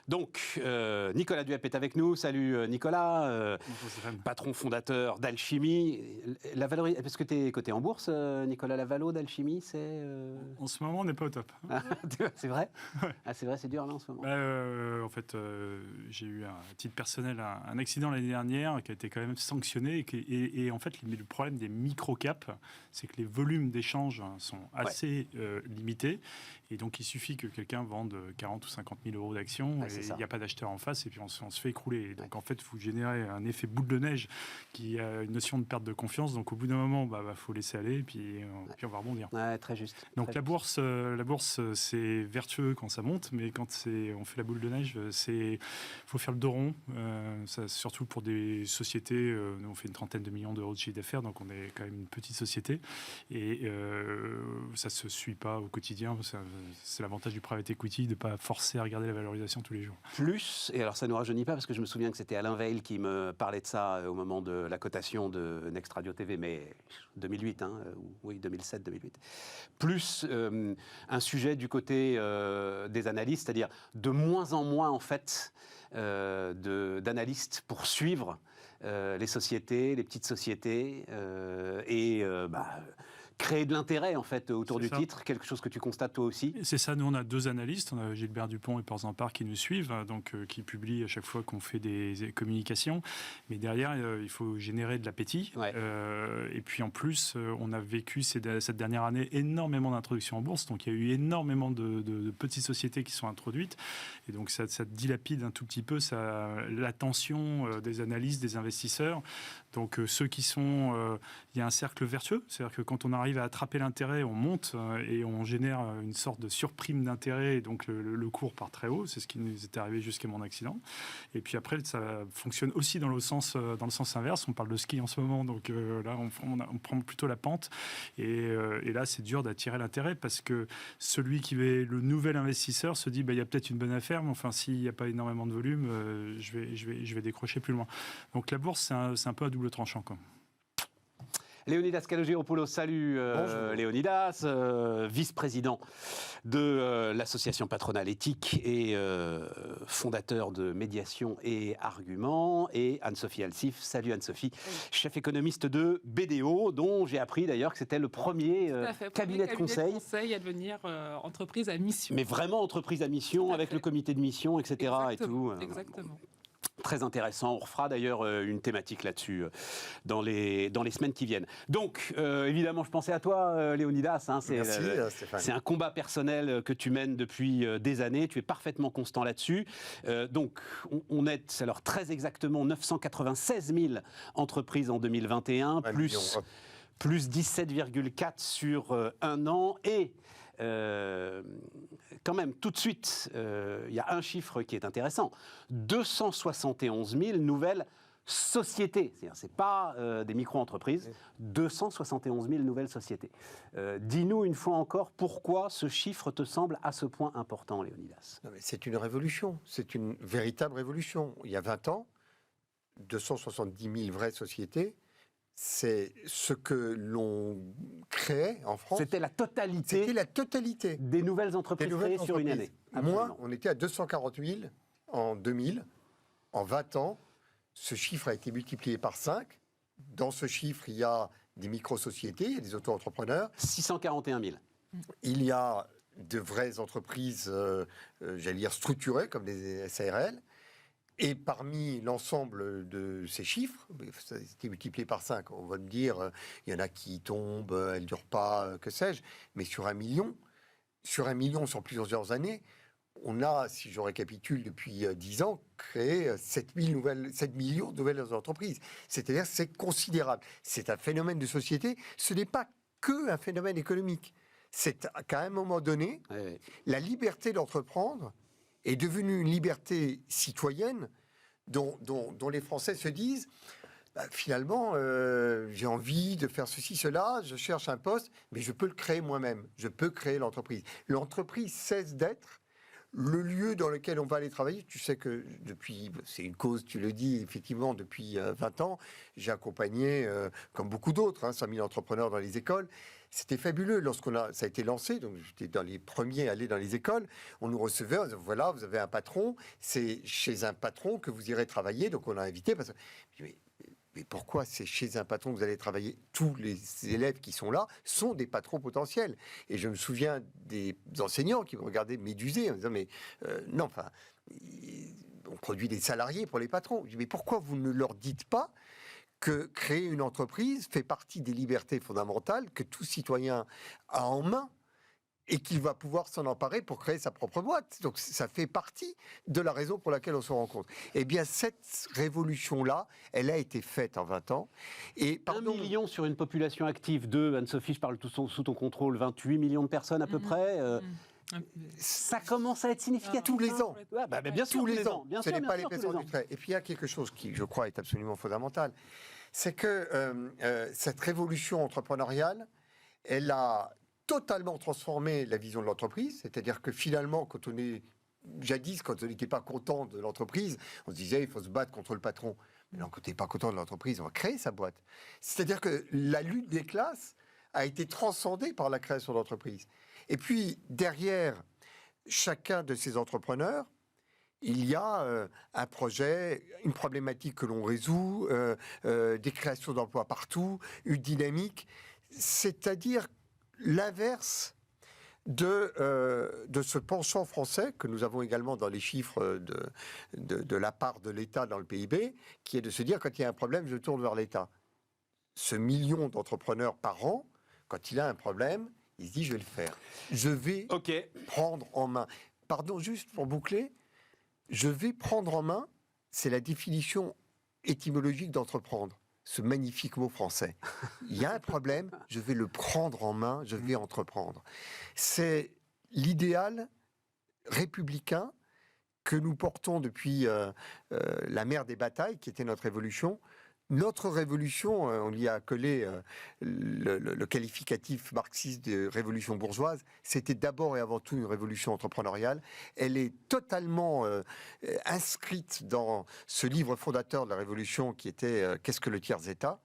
Donc, Nicolas Duep est avec nous. Salut Nicolas, patron fondateur d'Alchimie. Est-ce que tu es coté en bourse, Nicolas Lavalot d'Alchimie En ce moment, on n'est pas au top. C'est vrai? Ouais. Ah, c'est vrai, c'est dur là en ce moment. En fait, j'ai eu à titre personnel un accident l'année dernière qui a été quand même sanctionné. Et en fait, le problème des micro-caps, c'est que les volumes d'échange sont assez limités. Et donc, il suffit que quelqu'un vende 40 ou 50 000 euros d'actions et il n'y a pas d'acheteur en face et puis on se fait écrouler. Et donc, en fait, vous générez un effet boule de neige qui a une notion de perte de confiance. Donc, au bout d'un moment, faut laisser aller et puis on va rebondir. Ouais, très juste. Donc, la bourse, c'est vertueux quand ça monte, mais quand on fait la boule de neige, faut faire le dos rond. Surtout pour des sociétés, nous on fait une 30aine de millions d'euros de chiffre d'affaires, donc on est quand même une petite société. Et ça ne se suit pas au quotidien. C'est l'avantage du private equity de ne pas forcer à regarder la valorisation tous les jours. Plus, et alors ça ne nous rajeunit pas parce que je me souviens que c'était Alain Veil qui me parlait de ça au moment de la cotation de Next Radio TV, mais 2008, oui 2007-2008. Plus un sujet du côté des analystes, c'est-à-dire de moins en moins en fait d'analystes pour suivre les sociétés, les petites sociétés créer de l'intérêt en fait autour du titre, quelque chose que tu constates toi aussi. C'est ça, nous on a deux analystes, on a Gilbert Dupont et Porzampar qui nous suivent, donc qui publient à chaque fois qu'on fait des communications, mais derrière il faut générer de l'appétit, et puis en plus on a vécu cette dernière année énormément d'introductions en bourse, donc il y a eu énormément de petites sociétés qui sont introduites, et donc ça dilapide un tout petit peu l'attention des analystes, des investisseurs, donc ceux qui sont, il y a un cercle vertueux, c'est-à-dire que quand on arrive à attraper l'intérêt, on monte et on génère une sorte de surprime d'intérêt et donc le cours part très haut. C'est ce qui nous est arrivé jusqu'à mon accident. Et puis après, ça fonctionne aussi dans le sens inverse. On parle de ski en ce moment, donc là, on prend plutôt la pente. Et là, c'est dur d'attirer l'intérêt parce que celui qui est le nouvel investisseur se dit, il y a peut-être une bonne affaire, mais enfin, s'il n'y a pas énormément de volume, je vais décrocher plus loin. Donc la bourse, c'est un peu à double tranchant, quoi. Léonidas Kalogiropoulos, salut Léonidas, vice-président de l'association patronale éthique et fondateur de Médiation et Arguments, et Anne-Sophie Alsif, salut Anne-Sophie, chef économiste de BDO, dont j'ai appris d'ailleurs que c'était le premier cabinet de conseil à devenir entreprise à mission. Mais vraiment entreprise à mission, avec le comité de mission, etc. Exactement. Très intéressant. On refera d'ailleurs une thématique là-dessus dans les semaines qui viennent. Donc, évidemment, je pensais à toi, Léonidas. Merci, Stéphane. C'est un combat personnel que tu mènes depuis des années. Tu es parfaitement constant là-dessus. Donc, on est alors très exactement 996 000 entreprises en 2021, plus 17,4 sur un an. Et quand même, tout de suite, il y a un chiffre qui est intéressant. 271 000 nouvelles sociétés. C'est-à-dire, ce n'est pas des micro-entreprises. 271 000 nouvelles sociétés. Dis-nous une fois encore pourquoi ce chiffre te semble à ce point important, Léonidas. C'est une révolution. C'est une véritable révolution. Il y a 20 ans, 270 000 vraies sociétés. C'est ce que l'on créait en France. C'était la totalité. C'était la totalité des nouvelles entreprises créées sur une année. Moi, on était à 240 000 en 2000. En 20 ans, ce chiffre a été multiplié par 5. Dans ce chiffre, il y a des micro-sociétés, il y a des auto-entrepreneurs. 641 000. Il y a de vraies entreprises, j'allais dire structurées, comme des SARL. Et parmi l'ensemble de ces chiffres, ça a été multiplié par 5, on va me dire, il y en a qui tombent, elles ne durent pas, que sais-je, mais sur 1 million, sur plusieurs années, on a, si je récapitule depuis 10 ans, créé 7 millions de nouvelles entreprises. C'est-à-dire c'est considérable. C'est un phénomène de société, ce n'est pas que un phénomène économique. C'est qu'à un moment donné, la liberté d'entreprendre est devenue une liberté citoyenne dont les Français se disent finalement, j'ai envie de faire ceci, cela, je cherche un poste, mais je peux le créer moi-même, je peux créer l'entreprise. L'entreprise cesse d'être le lieu dans lequel on va aller travailler. Tu sais que c'est une cause, tu le dis, effectivement, depuis 20 ans, j'ai accompagné, comme beaucoup d'autres, 5 000 entrepreneurs dans les écoles. C'était fabuleux ça a été lancé. Donc j'étais dans les premiers à aller dans les écoles. On nous recevait, on disait, voilà, vous avez un patron, c'est chez un patron que vous irez travailler. Donc on a invité parce que mais pourquoi c'est chez un patron que vous allez travailler? Tous les élèves qui sont là sont des patrons potentiels. Et je me souviens des enseignants qui me regardaient médusés en disant mais non, enfin, on produit des salariés pour les patrons. Je dis, mais pourquoi vous ne leur dites pas que créer une entreprise fait partie des libertés fondamentales que tout citoyen a en main et qu'il va pouvoir s'en emparer pour créer sa propre boîte. Donc ça fait partie de la raison pour laquelle on se rencontre. Eh bien, cette révolution-là, elle a été faite en 20 ans. Et, 1 million sur une population active de, Anne-Sophie, je parle sous ton contrôle, 28 millions de personnes à peu près. Ça commence à être significatif. Tous les ans. Bien sûr, tous les ans. Bien Ce sûr, n'est bien pas sûr, l'épaisseur du trait. Et puis il y a quelque chose qui, je crois, est absolument fondamental. C'est que cette révolution entrepreneuriale, elle a totalement transformé la vision de l'entreprise. C'est-à-dire que finalement, jadis, quand on n'était pas content de l'entreprise, on se disait il faut se battre contre le patron. Mais quand on n'est pas content de l'entreprise, on va créer sa boîte. C'est-à-dire que la lutte des classes a été transcendée par la création d'entreprises. Et puis, derrière chacun de ces entrepreneurs, il y a un projet, une problématique que l'on résout, des créations d'emplois partout, une dynamique. C'est-à-dire l'inverse de ce penchant français que nous avons également dans les chiffres de la part de l'État dans le PIB, qui est de se dire, quand il y a un problème, je tourne vers l'État. Ce million d'entrepreneurs par an, quand il a un problème, il se dit, je vais le faire. Je vais prendre en main. Pardon, juste pour boucler, je vais prendre en main, c'est la définition étymologique d'entreprendre. Ce magnifique mot français. Il y a un problème, je vais le prendre en main, je vais entreprendre. C'est l'idéal républicain que nous portons depuis la mère des batailles, qui était notre révolution. Notre révolution, on y a accolé le qualificatif marxiste de révolution bourgeoise, c'était d'abord et avant tout une révolution entrepreneuriale. Elle est totalement inscrite dans ce livre fondateur de la révolution qui était « Qu'est-ce que le tiers-État ?»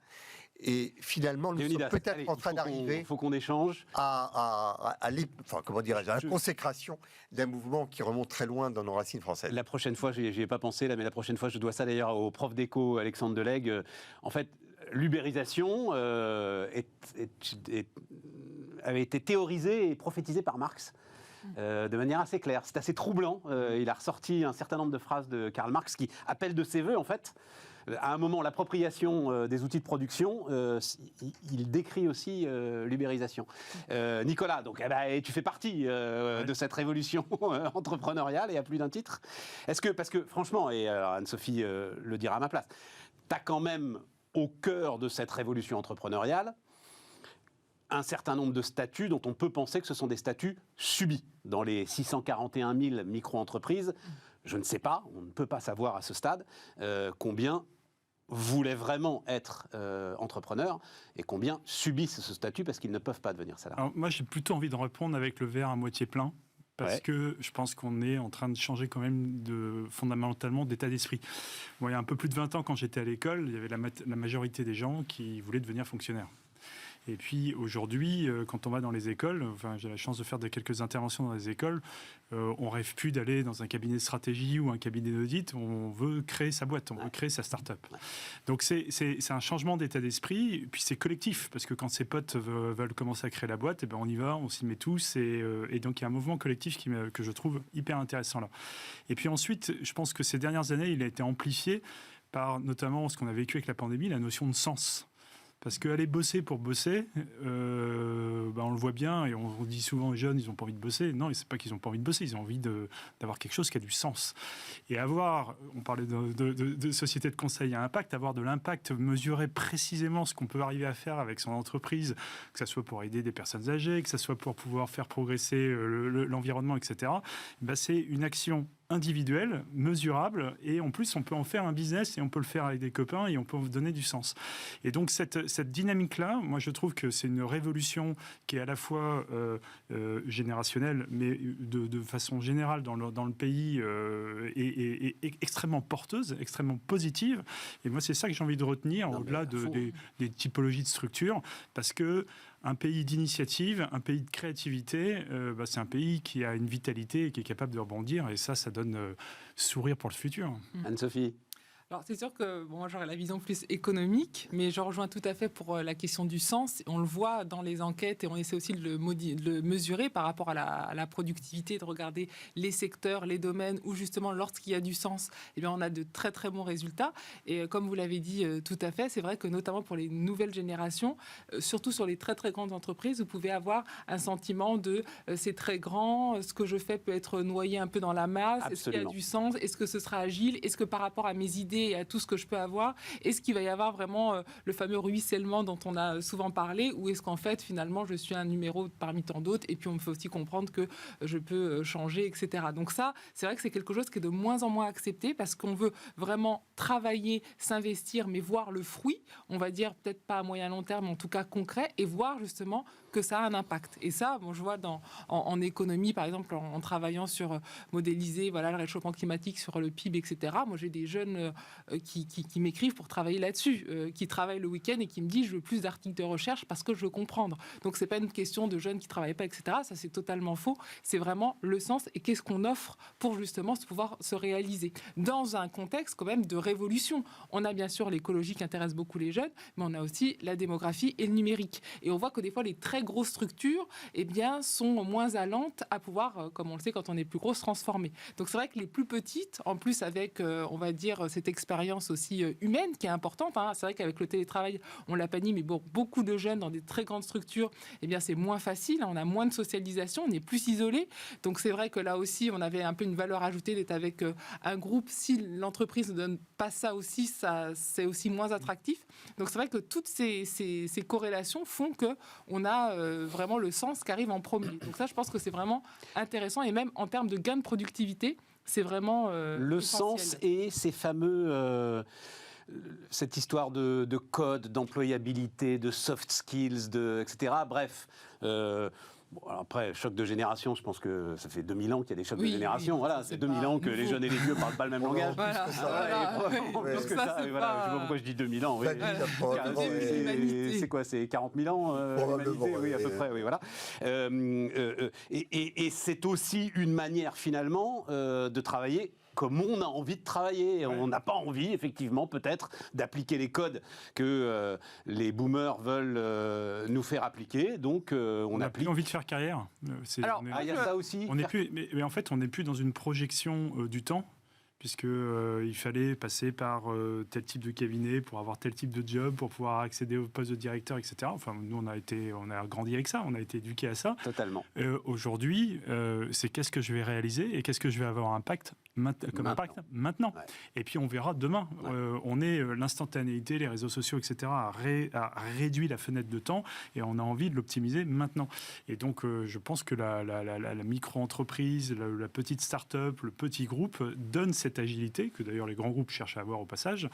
Et finalement, nous sommes peut-être en train d'arriver. Il faut qu'on échange. À la consécration d'un mouvement qui remonte très loin dans nos racines françaises. La prochaine fois, j'y ai pas pensé, là, mais la prochaine fois, je dois ça d'ailleurs au prof d'éco Alexandre Delegue. En fait, l'ubérisation avait été théorisée et prophétisée par Marx. De manière assez claire. C'est assez troublant. Il a ressorti un certain nombre de phrases de Karl Marx qui appellent de ses voeux, en fait, à un moment, l'appropriation des outils de production. Il décrit aussi l'ubérisation. Nicolas, donc, tu fais partie de cette révolution entrepreneuriale et à plus d'un titre. Parce que franchement, et Anne-Sophie le dira à ma place, tu as quand même au cœur de cette révolution entrepreneuriale un certain nombre de statuts dont on peut penser que ce sont des statuts subis. Dans les 641 000 micro-entreprises, je ne sais pas, on ne peut pas savoir à ce stade combien voulaient vraiment être entrepreneurs et combien subissent ce statut parce qu'ils ne peuvent pas devenir salariés. Alors, moi, j'ai plutôt envie de répondre avec le verre à moitié plein. Parce que je pense qu'on est en train de changer quand même fondamentalement d'état d'esprit. Bon, il y a un peu plus de 20 ans, quand j'étais à l'école, il y avait la majorité des gens qui voulaient devenir fonctionnaires. Et puis aujourd'hui, quand on va dans les écoles, j'ai la chance de faire quelques interventions dans les écoles, on rêve plus d'aller dans un cabinet de stratégie ou un cabinet d'audit, on veut créer sa boîte, on veut créer sa start-up. Donc c'est un changement d'état d'esprit, et puis c'est collectif, parce que quand ses potes veulent commencer à créer la boîte, et ben on y va, on s'y met tous, et donc il y a un mouvement collectif que je trouve hyper intéressant là. Et puis ensuite, je pense que ces dernières années, il a été amplifié par notamment ce qu'on a vécu avec la pandémie, la notion de sens. Parce qu'aller bosser pour bosser, on le voit bien, et on dit souvent aux jeunes, ils n'ont pas envie de bosser. Non, c'est pas qu'ils n'ont pas envie de bosser, ils ont envie d'avoir quelque chose qui a du sens. Et on parlait de société de conseil à impact, avoir de l'impact, mesurer précisément ce qu'on peut arriver à faire avec son entreprise, que ce soit pour aider des personnes âgées, que ce soit pour pouvoir faire progresser l'environnement, etc. C'est une action individuelle, mesurable, et en plus on peut en faire un business et on peut le faire avec des copains et on peut donner du sens. Et donc cette dynamique-là, moi je trouve que c'est une révolution qui est à la fois générationnelle, mais de façon générale dans le pays et extrêmement porteuse, extrêmement positive. Et moi c'est ça que j'ai envie de retenir au-delà des typologies de structures, parce que un pays d'initiative, un pays de créativité, c'est un pays qui a une vitalité et qui est capable de rebondir. Et ça donne sourire pour le futur. Anne-Sophie. Alors, c'est sûr que moi, j'aurais la vision plus économique, mais je rejoins tout à fait pour la question du sens. On le voit dans les enquêtes et on essaie aussi de le mesurer par rapport à la productivité, de regarder les secteurs, les domaines où justement, lorsqu'il y a du sens, eh bien, on a de très, très bons résultats. Et comme vous l'avez dit tout à fait, c'est vrai que notamment pour les nouvelles générations, surtout sur les très, très grandes entreprises, vous pouvez avoir un sentiment de c'est très grand, ce que je fais peut être noyé un peu dans la masse. Absolument. Est-ce qu'il y a du sens? Est-ce que ce sera agile? Est-ce que par rapport à mes idées et à tout ce que je peux avoir, est-ce qu'il va y avoir vraiment le fameux ruissellement dont on a souvent parlé, ou est-ce qu'en fait finalement je suis un numéro parmi tant d'autres et puis on me fait aussi comprendre que je peux changer, etc. Donc ça, c'est vrai que c'est quelque chose qui est de moins en moins accepté parce qu'on veut vraiment travailler, s'investir, mais voir le fruit, on va dire peut-être pas à moyen long terme, mais en tout cas concret, et voir justement que ça a un impact. Et ça, bon, je vois en économie, par exemple, en travaillant sur modéliser le réchauffement climatique sur le PIB, etc. Moi, j'ai des jeunes qui m'écrivent pour travailler là-dessus, qui travaillent le week-end et qui me disent je veux plus d'articles de recherche parce que je veux comprendre. Donc, c'est pas une question de jeunes qui travaillent pas, etc. Ça, c'est totalement faux. C'est vraiment le sens et qu'est-ce qu'on offre pour justement pouvoir se réaliser dans un contexte quand même de révolution. On a bien sûr l'écologie qui intéresse beaucoup les jeunes, mais on a aussi la démographie et le numérique. Et on voit que des fois, les très grosses structures, eh bien, sont moins allantes à pouvoir, comme on le sait, quand on est plus gros, se transformer. Donc, c'est vrai que les plus petites, en plus avec, on va dire, cette expérience aussi humaine qui est importante. Hein. C'est vrai qu'avec le télétravail, on l'a pas dit, mais bon, beaucoup de jeunes dans des très grandes structures, eh bien, c'est moins facile. On a moins de socialisation, on est plus isolé. Donc, c'est vrai que là aussi, on avait un peu une valeur ajoutée d'être avec un groupe. Si l'entreprise ne donne pas ça aussi, c'est aussi moins attractif. Donc, c'est vrai que toutes ces corrélations font qu'on a vraiment le sens qui arrive en premier. Donc, ça, je pense que c'est vraiment intéressant. Et même en termes de gain de productivité, c'est vraiment le essentiel. sens et ces fameux cette histoire de code, d'employabilité, de soft skills, etc. Bref. Bon, alors après, choc de génération, je pense que ça fait 2000 ans qu'il y a des chocs de génération. Voilà, c'est 2000 ans que les jeunes et les vieux ne parlent pas le même langage. Voilà. Plus que ça, je ne sais pas pourquoi je dis 2000 ans. Oui. C'est quoi, c'est 40 000 ans l'humanité, oui, à peu près, oui, voilà. Et c'est aussi une manière, finalement, de travailler comme on a envie de travailler. On n'a pas envie, effectivement, peut-être, d'appliquer les codes que les boomers veulent nous faire appliquer. Donc, on n'a plus envie de faire carrière. Il y a ça aussi. Mais en fait, on n'est plus dans une projection du temps, puisqu'il fallait passer par tel type de cabinet pour avoir tel type de job, pour pouvoir accéder au poste de directeur, etc. Enfin, nous, on a grandi avec ça, on a été éduqués à ça. Totalement. Aujourd'hui, c'est qu'est-ce que je vais réaliser et qu'est-ce que je vais avoir impact maintenant. Ouais. Et puis, on verra demain. Ouais. L'instantanéité, les réseaux sociaux, etc. a réduit la fenêtre de temps et on a envie de l'optimiser maintenant. Et donc, je pense que la micro-entreprise, la petite start-up, le petit groupe donne cette agilité, que d'ailleurs les grands groupes cherchent à avoir au passage,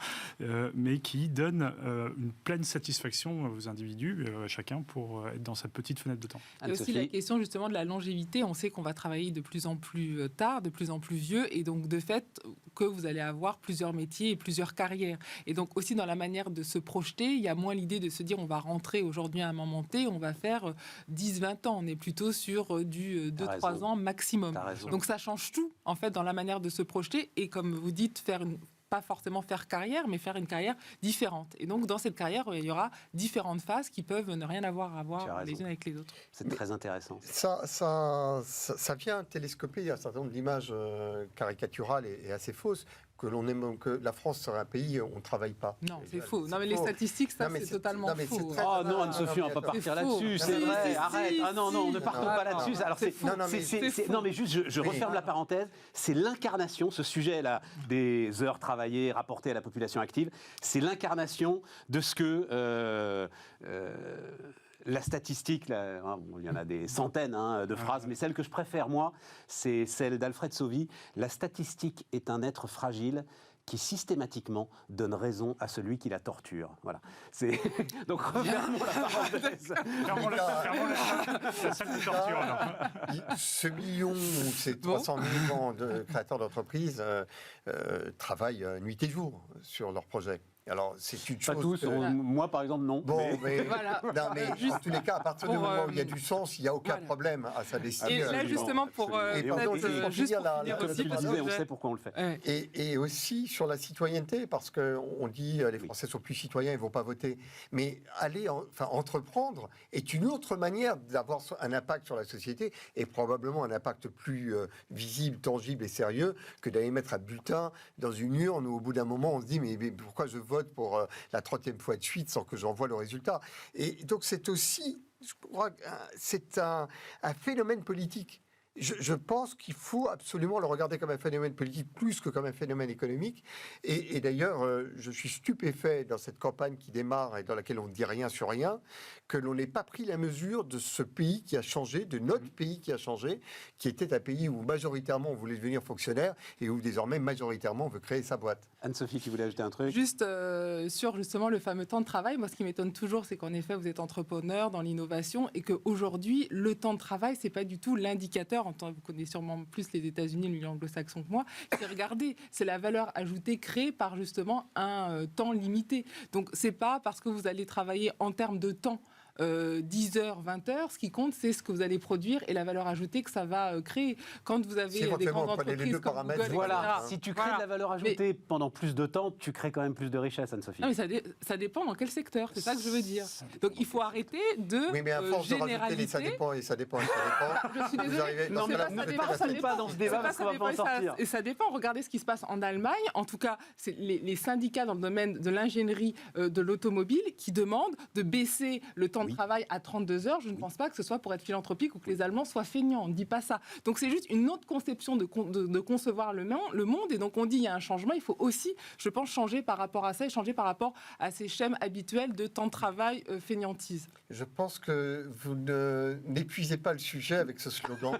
mais qui donne une pleine satisfaction aux individus, chacun, pour être dans sa petite fenêtre de temps. Il y a aussi la question justement de la longévité. On sait qu'on va travailler de plus en plus tard, de plus en plus vieux, et donc de fait que vous allez avoir plusieurs métiers et plusieurs carrières. Et donc aussi dans la manière de se projeter, il y a moins l'idée de se dire on va rentrer aujourd'hui à un moment T, on va faire 10-20 ans. On est plutôt sur du 2-3 ans maximum. Donc ça change tout en fait dans la manière de se projeter. Et comme vous dites, pas forcément faire carrière, mais faire une carrière différente. Et donc, dans cette carrière, il y aura différentes phases qui peuvent ne rien avoir à voir les unes avec les autres. C'est très intéressant. Ça vient télescoper un certain nombre d'images caricaturales et assez fausses. Que la France serait un pays où on ne travaille pas. Non, c'est faux. Non, mais les statistiques, ça, c'est totalement faux. Oh non, Anne-Sophie, on ne va pas partir là-dessus. C'est vrai, arrête. Ah non, ne partons pas là-dessus. Alors, non, mais juste, je referme la parenthèse. C'est l'incarnation, ce sujet-là, des heures travaillées, rapportées à la population active, c'est l'incarnation de ce que... la statistique, il y en a des centaines de phrases, mais celle que je préfère, moi, c'est celle d'Alfred Sauvy. La statistique est un être fragile qui systématiquement donne raison à celui qui la torture. Voilà. Donc, refermons la parenthèse. Fermons la salle de torture, alors. Ce million, ces 300 millions de créateurs d'entreprises travaillent nuit et jour sur leurs projets. Alors, c'est une Pas chose... tous, moi par exemple non. Bon, mais, Voilà. non, mais en tous les cas, à partir du moment où il y a du sens, il n'y a aucun voilà. problème à sa destinée. Et là, justement, pour Et pardon, peut-être, juste pour finir finir Comme aussi, tu parce que disais, on sait pourquoi on le fait. Et aussi sur la citoyenneté, parce qu'on dit les Français sont plus citoyens, ils ne vont pas voter. Mais entreprendre est une autre manière d'avoir un impact sur la société et probablement un impact plus visible, tangible et sérieux que d'aller mettre un bulletin dans une urne où au bout d'un moment on se dit mais pourquoi je vote pour la 30e fois de suite sans que j'en voie le résultat. Et donc c'est aussi, je crois, c'est un phénomène politique. Je pense qu'il faut absolument le regarder comme un phénomène politique plus que comme un phénomène économique. Et d'ailleurs, je suis stupéfait dans cette campagne qui démarre et dans laquelle on ne dit rien sur rien, que l'on n'ait pas pris la mesure de ce pays qui a changé, de notre pays qui a changé, qui était un pays où majoritairement on voulait devenir fonctionnaire et où désormais majoritairement on veut créer sa boîte. Anne-Sophie qui voulait ajouter un truc. Juste sur justement le fameux temps de travail, moi ce qui m'étonne toujours, c'est qu'en effet vous êtes entrepreneur dans l'innovation et qu'aujourd'hui le temps de travail, c'est pas du tout l'indicateur, vous connaissez sûrement plus les États-Unis, le milieu anglo-saxon que moi, c'est regardez, c'est la valeur ajoutée créée par justement un temps limité. Donc c'est pas parce que vous allez travailler en termes de temps 10 heures, 20 heures, ce qui compte, c'est ce que vous allez produire et la valeur ajoutée que ça va créer. Quand vous avez des grandes entreprises comme Google, voilà, etc. si tu crées de la valeur ajoutée pendant plus de temps, tu crées quand même plus de richesse, Anne-Sophie. Non, mais ça dépend dans quel secteur, c'est ça que je veux dire. Donc il faut arrêter de oui, mais à force de rajouter généraliser. ça dépend. Je suis désolée. Non, mais ne partons pas dans ce débat parce qu'on va pas en sortir. Et ça dépend. Regardez ce qui se passe en Allemagne. En tout cas, c'est les syndicats dans le domaine de l'ingénierie de l'automobile qui demandent de baisser le temps de travail à 32 heures. Je ne pense pas que ce soit pour être philanthropique ou que les Allemands soient feignants. On ne dit pas ça. Donc c'est juste une autre conception de concevoir le monde. Et donc on dit il y a un changement. Il faut aussi, je pense, changer par rapport à ça et changer par rapport à ces schèmes habituels de temps de travail feignantise. Je pense que vous n'épuisez pas le sujet avec ce slogan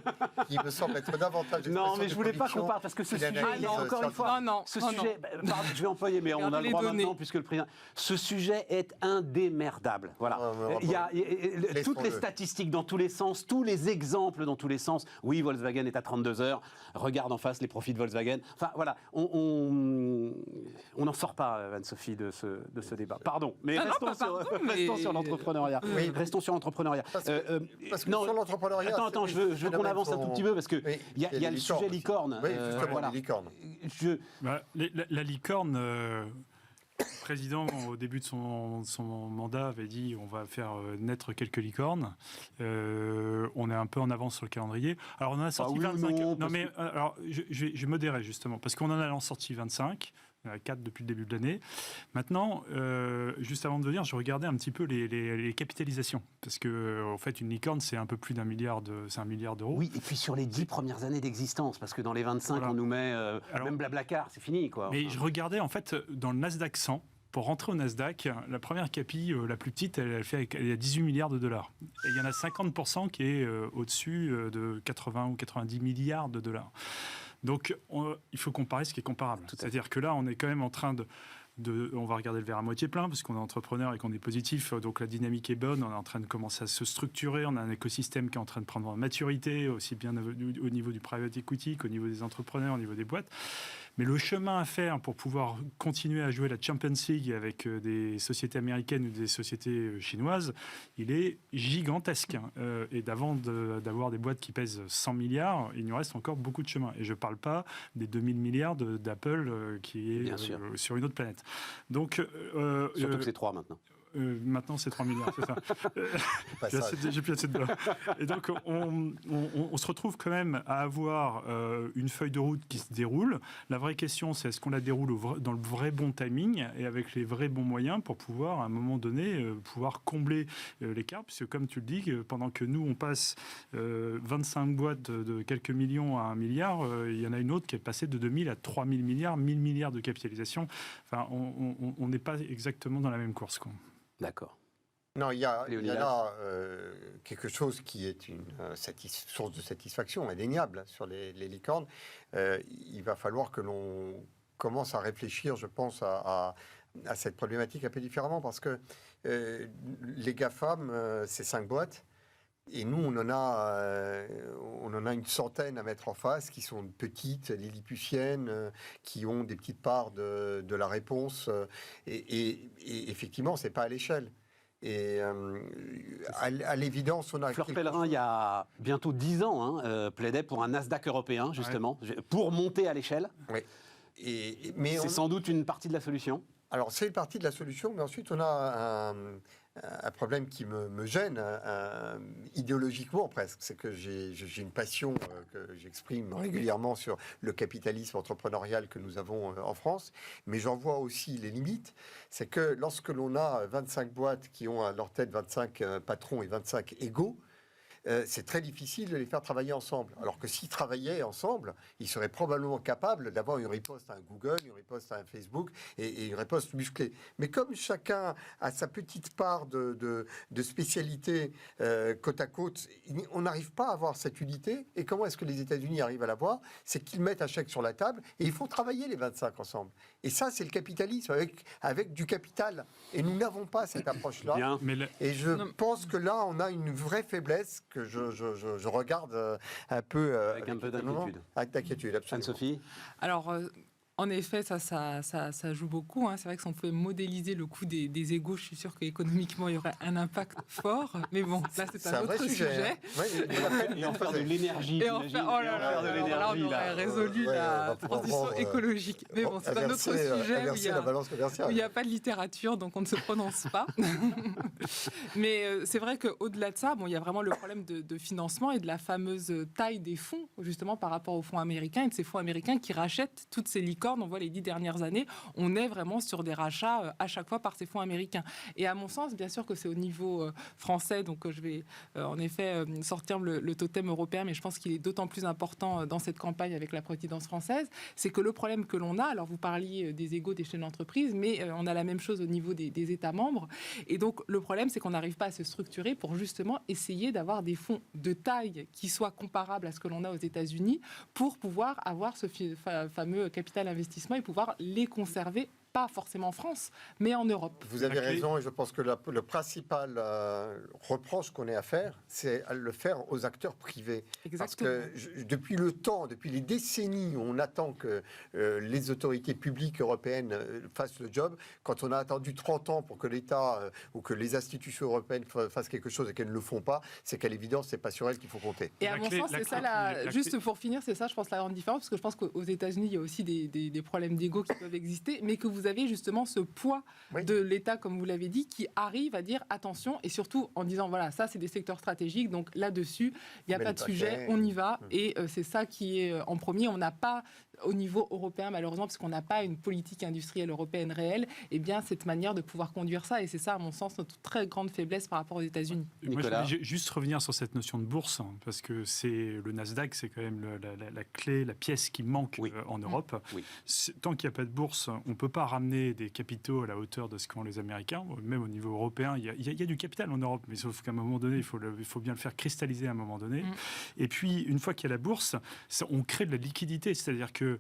qui me semble être davantage... Non, mais je voulais pas qu'on parle parce que ce sujet, encore une fois, sujet, pardon, je vais employer, mais on a le droit maintenant puisque le président... Ce sujet est indémerdable. Voilà. Il y a toutes les statistiques dans tous les sens, tous les exemples dans tous les sens. Oui, Volkswagen est à 32 heures. Regarde en face les profits de Volkswagen. Enfin, voilà, on n'en sort pas, Anne-Sophie, de ce débat. Pardon, mais restons sur l'entrepreneuriat. Oui. Restons sur l'entrepreneuriat. Parce que sur l'entrepreneuriat... Attends, je veux qu'on avance un tout petit peu parce qu'il y a le sujet licorne. Oui, justement, les licornes. La licorne... Le président, au début de son mandat, avait dit on va faire naître quelques licornes. On est un peu en avance sur le calendrier. Alors, on en a sorti 25. Alors, je vais modérer, justement, parce qu'on en a sorti 25. 4 depuis le début de l'année. Maintenant, juste avant de venir, je regardais un petit peu les capitalisations. Parce que, en fait, une licorne, c'est un peu plus d'1 milliard d'euros. Oui, et puis sur les 10 premières années d'existence, parce que dans les 25, on nous met même Blablacar, c'est fini, quoi. Mais je regardais, en fait, dans le Nasdaq 100, pour rentrer au Nasdaq, la première capi, la plus petite, elle a 18 milliards de dollars. Et il y en a 50% qui est au-dessus de 80 ou 90 milliards de dollars. Donc, il faut comparer ce qui est comparable. C'est-à-dire que là, on est quand même en train on va regarder le verre à moitié plein, parce qu'on est entrepreneur et qu'on est positif, donc la dynamique est bonne, on est en train de commencer à se structurer, on a un écosystème qui est en train de prendre en maturité, aussi bien au niveau du private equity qu'au niveau des entrepreneurs, au niveau des boîtes. Mais le chemin à faire pour pouvoir continuer à jouer la Champions League avec des sociétés américaines ou des sociétés chinoises, il est gigantesque. Et d'avoir des boîtes qui pèsent 100 milliards, il nous reste encore beaucoup de chemin. Et je ne parle pas des 2000 milliards d'Apple qui est sur une autre planète. Donc, surtout que c'est 3 maintenant. Maintenant, c'est 3 milliards, c'est ça. J'ai plus assez de dollars. Et donc, on se retrouve quand même à avoir une feuille de route qui se déroule. La vraie question, c'est est-ce qu'on la déroule dans le vrai bon timing et avec les vrais bons moyens pour pouvoir, à un moment donné, pouvoir combler l'écart. Puisque, comme tu le dis, pendant que nous, on passe 25 boîtes de quelques millions à 1 milliard, il y en a une autre qui est passée de 2000 à 3000 milliards, 1000 milliards de capitalisation. Enfin, on n'est pas exactement dans la même course, quoi. D'accord. Non, il y a là quelque chose qui est une source de satisfaction indéniable sur les licornes. Il va falloir que l'on commence à réfléchir, je pense, à cette problématique un peu différemment, parce que les GAFAM, c'est 5 boîtes, et nous, on en en a une centaine à mettre en face, qui sont petites, lilliputiennes, qui ont des petites parts de la réponse. Et effectivement, c'est pas à l'échelle. Et à l'évidence, on a... Fleur Pellerin, il y a bientôt 10 ans, plaidait pour un Nasdaq européen, justement, pour monter à l'échelle. Oui. C'est sans doute une partie de la solution. Alors, c'est une partie de la solution, mais ensuite, on a un problème qui me gêne, idéologiquement presque. C'est que j'ai une passion que j'exprime régulièrement sur le capitalisme entrepreneurial que nous avons en France, mais j'en vois aussi les limites. C'est que lorsque l'on a 25 boîtes qui ont à leur tête 25 patrons et 25 égaux, c'est très difficile de les faire travailler ensemble. Alors que s'ils travaillaient ensemble, ils seraient probablement capables d'avoir une riposte à un Google, une riposte à un Facebook et une riposte musclée. Mais comme chacun a sa petite part de spécialité côte à côte, on n'arrive pas à avoir cette unité. Et comment est-ce que les États-Unis arrivent à l'avoir? C'est qu'ils mettent un chèque sur la table et ils font travailler les 25 ensemble. Et ça, c'est le capitalisme avec du capital. Et nous n'avons pas cette approche-là. Bien, et je pense que là, on a une vraie faiblesse que je regarde un peu... avec un peu d'inquiétude. Avec d'inquiétude, absolument. Anne-Sophie? Alors, en effet, ça joue beaucoup. C'est vrai que si on pouvait modéliser le coût des égaux, je suis sûr qu'économiquement, il y aurait un impact fort. Mais bon, là, c'est un autre sujet. Et en faire de l'énergie. Et en faire, oh là là, là, on aurait résolu la transition écologique. Mais bon, c'est un autre sujet où il n'y a pas de littérature, donc on ne se prononce pas. Mais c'est vrai qu'au-delà de ça, il y a vraiment le problème de financement et de la fameuse taille des fonds, justement, par rapport aux fonds américains et de ces fonds américains qui rachètent toutes ces licornes. On voit les 10 dernières années, on est vraiment sur des rachats à chaque fois par ces fonds américains. Et à mon sens, bien sûr que c'est au niveau français, donc je vais en effet sortir le totem européen, mais je pense qu'il est d'autant plus important dans cette campagne avec la présidence française, c'est que le problème que l'on a, alors vous parliez des égaux des chaînes d'entreprise, mais on a la même chose au niveau des États membres. Et donc le problème, c'est qu'on n'arrive pas à se structurer pour justement essayer d'avoir des fonds de taille qui soient comparables à ce que l'on a aux États-Unis pour pouvoir avoir ce fameux capital investissement et pouvoir les conserver, pas forcément en France, mais en Europe. Vous avez raison, et je pense que le principal reproche qu'on ait à faire, c'est à le faire aux acteurs privés. Exactement. Parce que depuis le temps, depuis les décennies, on attend que les autorités publiques européennes fassent le job. Quand on a attendu 30 ans pour que l'État ou que les institutions européennes fassent quelque chose et qu'elles ne le font pas, c'est qu'à l'évidence, c'est pas sur elles qu'il faut compter. Et à mon sens, c'est ça, juste pour finir, c'est ça, je pense, la grande différence, parce que je pense qu'aux États-Unis, il y a aussi des problèmes d'ego qui peuvent exister, mais que vous avez justement ce poids de l'État, comme vous l'avez dit, qui arrive à dire attention, et surtout en disant voilà, ça c'est des secteurs stratégiques, donc là-dessus, il n'y a pas de sujet, on y va, et c'est ça qui est en premier. On n'a pas, au niveau européen, malheureusement, parce qu'on n'a pas une politique industrielle européenne réelle, et bien cette manière de pouvoir conduire ça, et c'est ça, à mon sens, notre très grande faiblesse par rapport aux États-Unis. Moi, je voulais juste revenir sur cette notion de bourse, parce que c'est le Nasdaq, c'est quand même la clé, la pièce qui manque en Europe. Oui. Tant qu'il n'y a pas de bourse, on ne peut pas ramener des capitaux à la hauteur de ce qu'ont les Américains. Même au niveau européen, il y a du capital en Europe, mais sauf qu'à un moment donné, il faut bien le faire cristalliser à un moment donné. Et puis, une fois qu'il y a la bourse, on crée de la liquidité. C'est-à-dire que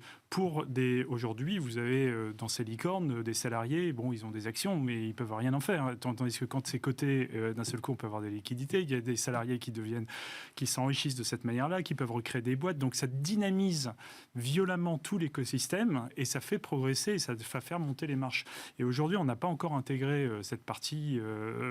aujourd'hui, vous avez dans ces licornes des salariés, bon, ils ont des actions, mais ils ne peuvent rien en faire. Tandis que quand c'est coté, d'un seul coup, on peut avoir des liquidités. Il y a des salariés qui s'enrichissent de cette manière-là, qui peuvent recréer des boîtes. Donc, ça dynamise violemment tout l'écosystème et ça fait progresser, et ça va faire monter les marches. Et aujourd'hui, on n'a pas encore intégré cette partie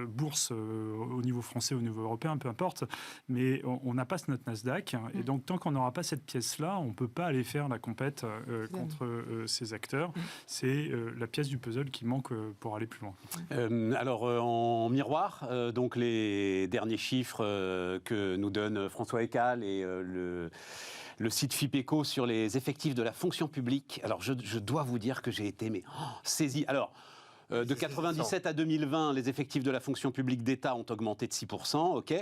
bourse au niveau français, au niveau européen, peu importe, mais on n'a pas notre Nasdaq. Et donc, tant qu'on n'aura pas cette pièce-là, on ne peut pas aller faire la compète contre ces acteurs. C'est la pièce du puzzle qui manque pour aller plus loin. Alors, en miroir, donc les derniers chiffres que nous donne François Ekal et le site FIPECO sur les effectifs de la fonction publique. Alors, je dois vous dire que j'ai été saisi. Alors, de 97 à 2020, les effectifs de la fonction publique d'État ont augmenté de 6%, ok.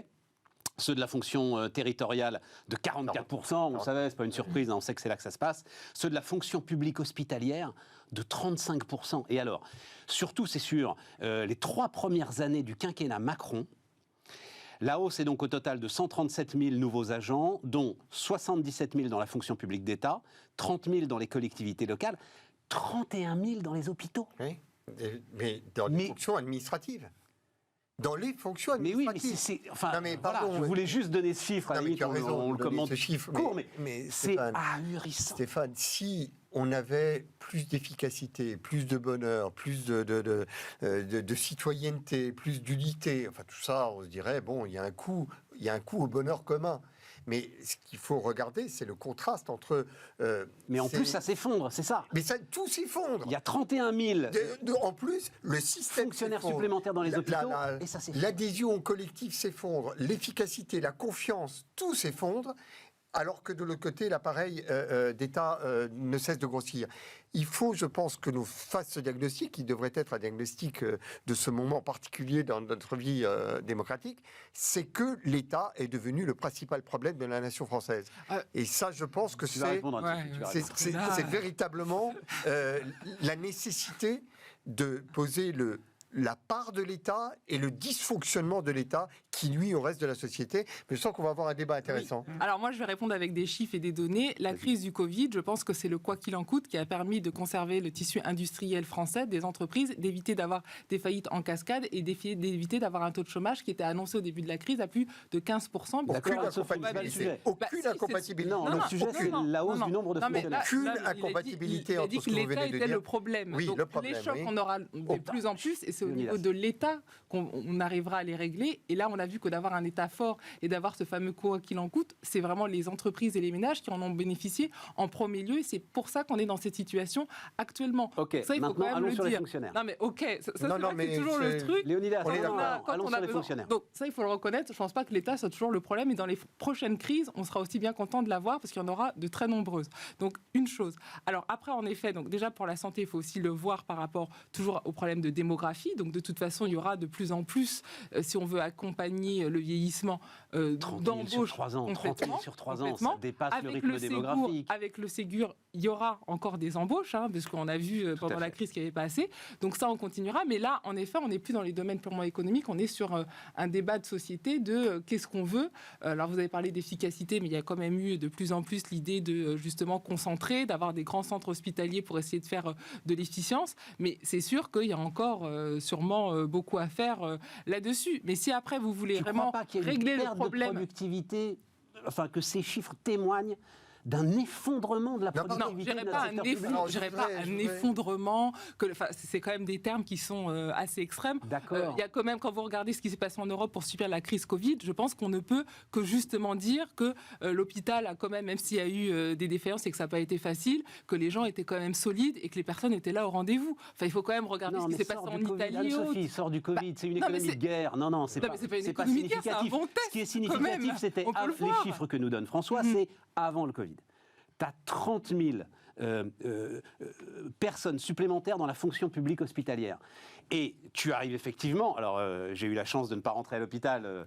Ceux de la fonction territoriale de 44%, on le savait, c'est pas une surprise, on sait que c'est là que ça se passe. Ceux de la fonction publique hospitalière de 35%. Et alors, surtout, c'est sur les 3 premières années du quinquennat Macron. La hausse est donc au total de 137 000 nouveaux agents, dont 77 000 dans la fonction publique d'État, 30 000 dans les collectivités locales, 31 000 dans les hôpitaux. Oui, mais dans les fonctions administratives. dans les fonctions Mais oui, administratives. mais enfin, Non, mais voilà, pardon, je voulais juste donner ce chiffre, à la limite, tu as raison on de le donner commente ce chiffre, court, mais c'est Stéphane, ahurissant. Stéphane, si on avait plus d'efficacité, plus de bonheur, plus de citoyenneté, plus d'unité, enfin tout ça, on se dirait, bon, il y a un coût au bonheur commun. Mais ce qu'il faut regarder, c'est le contraste entre... mais en plus, ça s'effondre, c'est ça. Mais ça, tout s'effondre. Il y a 31 000 en plus, le système fonctionnaires s'effondre. supplémentaires dans les hôpitaux, et ça s'effondre. L'adhésion au collectif s'effondre, l'efficacité, la confiance, tout s'effondre, alors que de l'autre côté, l'appareil d'État ne cesse de grossir. Il faut, je pense, que nous fassions ce diagnostic, qui devrait être un diagnostic de ce moment particulier dans notre vie démocratique, c'est que l'État est devenu le principal problème de la nation française. Et ça, je pense que c'est véritablement la nécessité de poser la part de l'État et le dysfonctionnement de l'État qui nuit au reste de la société. Mais je sens qu'on va avoir un débat intéressant. Oui. Alors moi, je vais répondre avec des chiffres et des données. La crise du Covid, je pense que c'est le quoi qu'il en coûte qui a permis de conserver le tissu industriel français, des entreprises, d'éviter d'avoir des faillites en cascade et d'éviter d'avoir un taux de chômage qui était annoncé au début de la crise à plus de 15%. Aucune incompatibilité. Aucune incompatibilité. Non, le sujet, c'est la hausse du nombre de fonctionnaires. Aucune incompatibilité entre ce que vous venez de dire. Il a dit que l'État était le problème. Oui, donc, le problème, les chocs, on aura de plus en plus, et c'est au niveau de l'État qu'on arrivera à les régler. Et là, on a vu que d'avoir un État fort et d'avoir ce fameux quoi qu'il en coûte, c'est vraiment les entreprises et les ménages qui en ont bénéficié en premier lieu. Et c'est pour ça qu'on est dans cette situation actuellement. Ok, ça, il faut maintenant, quand même allons le sur les dire. fonctionnaires. Non, mais ok, c'est toujours le truc. Léonidas, allons sur les fonctionnaires. Donc ça, il faut le reconnaître. Je ne pense pas que l'État soit toujours le problème. Et dans les prochaines crises, on sera aussi bien content de l'avoir parce qu'il y en aura de très nombreuses. Donc, une chose. Alors après, en effet, donc déjà pour la santé, il faut aussi le voir par rapport toujours au problème de démographie. Donc de toute façon, il y aura de plus en plus, si on veut accompagner le vieillissement, d'embauche. 30 000 sur 3 ans, ça dépasse le rythme démographique. Avec le Ségur, il y aura encore des embauches, parce qu'on a vu pendant la crise qu'il n'y avait pas assez. Donc ça, on continuera. Mais là, en effet, on n'est plus dans les domaines purement économiques. On est sur un débat de société de qu'est-ce qu'on veut. Alors, vous avez parlé d'efficacité, mais il y a quand même eu de plus en plus l'idée de justement concentrer, d'avoir des grands centres hospitaliers pour essayer de faire de l'efficience. Mais c'est sûr qu'il y a encore sûrement beaucoup à faire là-dessus. Mais si après, vous voulez vraiment régler le problème... de productivité, enfin que ces chiffres témoignent d'un effondrement de la productivité. Non, je dirais pas un effondrement. C'est quand même des termes qui sont assez extrêmes. D'accord. Il y a quand même, quand vous regardez ce qui s'est passé en Europe pour subir la crise Covid, je pense qu'on ne peut que justement dire que l'hôpital a quand même s'il y a eu des défaillances et que ça n'a pas été facile, que les gens étaient quand même solides et que les personnes étaient là au rendez-vous. Enfin, il faut quand même regarder ce qui s'est passé en Italie. Sophie, sort du Covid, c'est une économie de guerre. Non, c'est pas significatif. Ce qui est significatif, c'était les chiffres que nous donne François, c'est avant le Covid. Tu as 30 000 personnes supplémentaires dans la fonction publique hospitalière. Et tu arrives effectivement, alors j'ai eu la chance de ne pas rentrer à l'hôpital,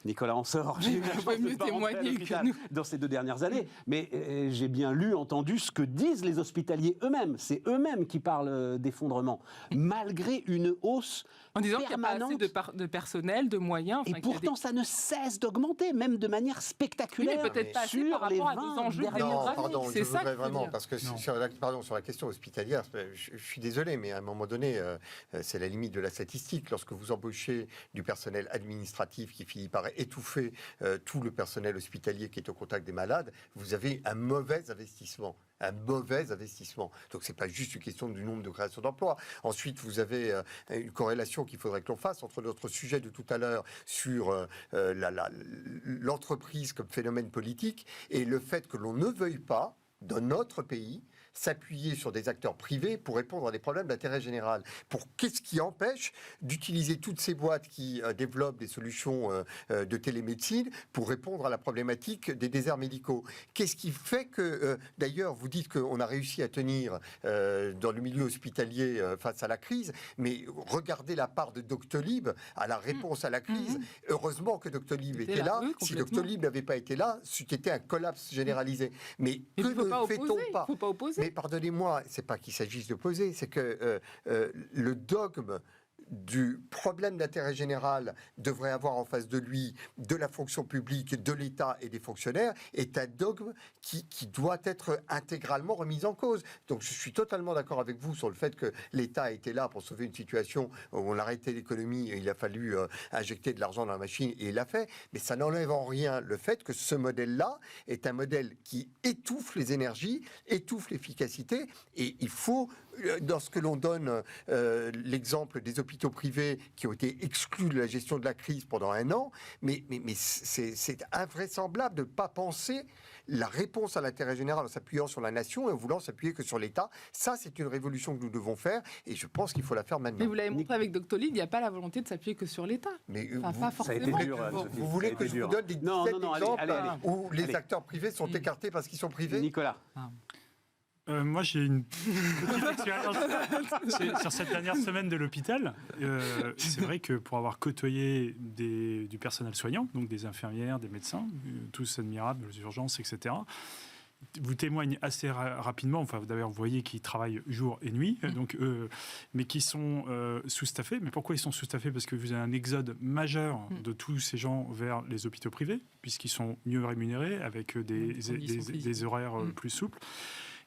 Nicolas en sort, j'ai eu la chance de ne pas rentrer à l'hôpital dans ces 2 dernières années, mais j'ai bien entendu ce que disent les hospitaliers eux-mêmes. C'est eux-mêmes qui parlent d'effondrement, malgré une hausse en disant qu'il n'y a pas assez de personnel, de moyens. Et pourtant, ça ne cesse d'augmenter, même de manière spectaculaire. Oui, mais peut-être pas assez par rapport à nos enjeux démographiques. C'est ça qu'il faut dire. Parce que sur la question hospitalière, je suis désolé, mais à un moment donné, c'est la limite de la statistique. Lorsque vous embauchez du personnel administratif qui finit par étouffer tout le personnel hospitalier qui est au contact des malades, vous avez un mauvais investissement. Donc c'est pas juste une question du nombre de créations d'emplois. Ensuite, vous avez une corrélation qu'il faudrait que l'on fasse entre notre sujet de tout à l'heure sur l'entreprise comme phénomène politique et le fait que l'on ne veuille pas, dans notre pays, s'appuyer sur des acteurs privés pour répondre à des problèmes d'intérêt général. Qu'est-ce qui empêche d'utiliser toutes ces boîtes qui développent des solutions de télémédecine pour répondre à la problématique des déserts médicaux? Qu'est-ce qui fait que, d'ailleurs, vous dites qu'on a réussi à tenir dans le milieu hospitalier face à la crise, mais regardez la part de Doctolib à la réponse à la crise. Heureusement que Doctolib était là. Si Doctolib n'avait pas été là, c'était un collapse généralisé. Mais que ne fait-on pas? Il ne faut pas opposer. Mais pardonnez-moi, c'est pas qu'il s'agisse d'opposer, c'est que le dogme du problème d'intérêt général devrait avoir en face de lui de la fonction publique, de l'État et des fonctionnaires est un dogme qui doit être intégralement remis en cause. Donc je suis totalement d'accord avec vous sur le fait que l'État a été là pour sauver une situation où on arrêtait l'économie et il a fallu injecter de l'argent dans la machine et il l'a fait. Mais ça n'enlève en rien le fait que ce modèle-là est un modèle qui étouffe les énergies, étouffe l'efficacité et il faut, lorsque l'on donne l'exemple des hôpitaux privés qui ont été exclus de la gestion de la crise pendant 1 an, mais c'est invraisemblable de ne pas penser la réponse à l'intérêt général en s'appuyant sur la nation et en voulant s'appuyer que sur l'État. Ça, c'est une révolution que nous devons faire et je pense qu'il faut la faire maintenant. Mais vous l'avez montré avec Doctolib, il n'y a pas la volonté de s'appuyer que sur l'État. Mais pas forcément. Ça a été dur, vous voulez que je vous donne des exemples où les acteurs privés sont écartés parce qu'ils sont privés? Nicolas. Moi, j'ai une petite expérience sur cette dernière semaine de l'hôpital. C'est vrai que pour avoir côtoyé du personnel soignant, donc des infirmières, des médecins, tous admirables, les urgences, etc., vous témoignent assez rapidement, enfin d'ailleurs vous voyez qu'ils travaillent jour et nuit, donc, mais qui sont sous-staffés. Mais pourquoi ils sont sous-staffés? Parce que vous avez un exode majeur de tous ces gens vers les hôpitaux privés, puisqu'ils sont mieux rémunérés, avec des horaires plus souples.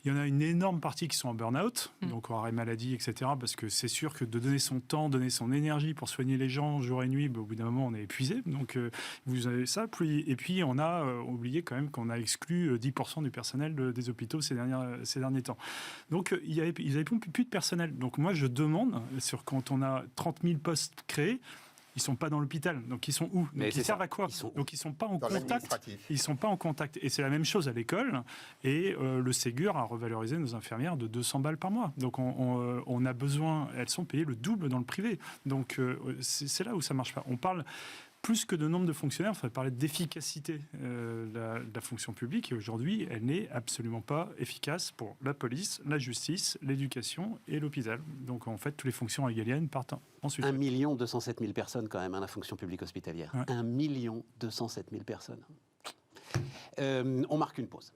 Il y en a une énorme partie qui sont en burn-out, donc en arrêt maladie, etc. Parce que c'est sûr que de donner son temps, donner son énergie pour soigner les gens jour et nuit, au bout d'un moment, on est épuisé. Donc vous avez ça. Et puis on a oublié quand même qu'on a exclu 10% du personnel des hôpitaux ces derniers temps. Donc ils n'avaient plus de personnel. Donc moi, je demande, quand on a 30 000 postes créés, ils sont pas dans l'hôpital, donc ils sont où? Donc ils servent à quoi? Donc ils sont pas en contact. Ils sont pas en contact. Et c'est la même chose à l'école. Et le Ségur a revalorisé nos infirmières de 200 balles par mois. Donc on a besoin. Elles sont payées le double dans le privé. Donc c'est là où ça marche pas. On parle plus que de nombre de fonctionnaires, il faudrait parler d'efficacité de la fonction publique. Et aujourd'hui, elle n'est absolument pas efficace pour la police, la justice, l'éducation et l'hôpital. Donc en fait, toutes les fonctions régaliennes partent ensuite. 1 207 000 personnes quand même, la fonction publique hospitalière. Ouais. 1 207 000 personnes. On marque une pause.